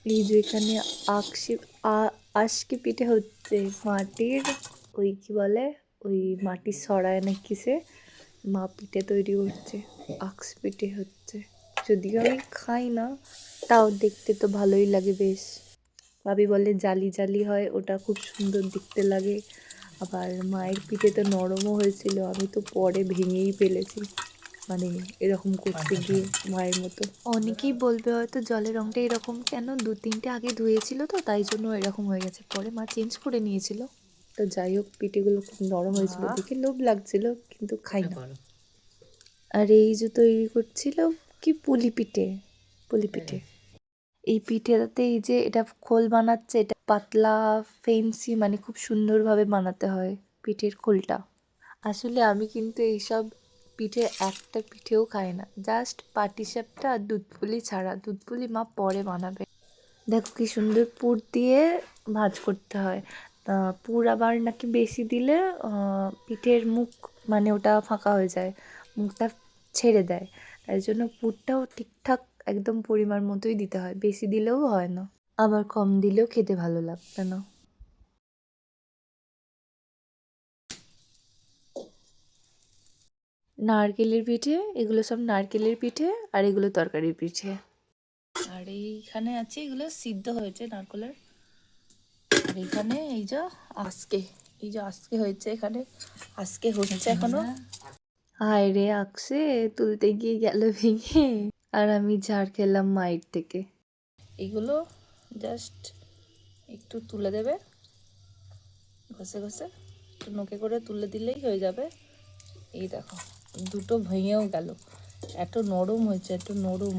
এই যে এখানে আকশি আশকি পিঠে হচ্ছে মাটির, ওই কি বলে, ওই মাটির সরায় না কিসে মা পিঠে তৈরি করছে, আক্স পিঠে হচ্ছে। যদিও আমি খাই না, তাও দেখতে তো ভালোই লাগে বেশ। ভাবি বলে জালি জালি হয়, ওটা খুব সুন্দর দেখতে লাগে। আবার মায়ের পিঠে তো নরমও হয়েছিল, আমি তো পরে ভেঙেই ফেলেছি, মানে এরকম করতে গিয়ে মায়ের মতো। অনেকেই বলবে হয়তো জলের রঙটা এরকম কেন, 2-3টে আগে ধুয়েছিল তো তাই জন্য এরকম হয়ে গেছে, পরে মা চেঞ্জ করে নিয়েছিল। তো যাই হোক, পিঠেগুলো খুব নরম হয়েছিল দেখে লোভ লাগছিল, কিন্তু খাই না। আর এই যে তৈরি করছিল কি পুলি পিঠে, পুলি পিঠে। এই পিঠেটাতে এই যে এটা খোল বানাচ্ছে, এটা পাতলা ফেন্সি, মানে খুব সুন্দরভাবে বানাতে হয় পিঠের খোলটা। আসলে আমি কিন্তু এইসব পিঠে একটা পিঠেও খাই না, জাস্ট পাটিসাপটা আর দুধপুলি ছাড়া। দুধপুলি মা পরে বানাবে। দেখো কি সুন্দর পুর দিয়ে ভাঁজ করতে হয়। পুর আবার নাকি বেশি দিলে পিঠের মুখ, মানে ওটা ফাঁকা হয়ে যায়, মুখটা ছেড়ে দেয়। তাই জন্য পুরটাও ঠিকঠাক একদম পরিমাণ মতোই দিতে হয়, বেশি দিলেও হয় না, আবার কম দিলেও খেতে ভালো লাগবে না। নারকেলের পিঠে, এগুলো সব নারকেলের পিঠে, আর এগুলো তরকারির পিঠে। আর এইখানে আছে, এগুলো সিদ্ধ হয়েছে নারকেলের। আর এখানে এই যে আজকে, এই যে আজকে হয়েছে এখানে, আজকে হচ্ছে এখনো। হায় রে আকসে, তুলতে গিয়ে গেল ভেঙে। আর আমি ঝাড় খেলাম মায়ের থেকে। এগুলো জাস্ট একটু তুলে দেবে, ঘষে ঘষে একটু নোকে করে তুলে দিলেই হয়ে যাবে। এই দেখো, দুটো ভেঙেও গেল, এত নরম হয়েছে, এত নরম।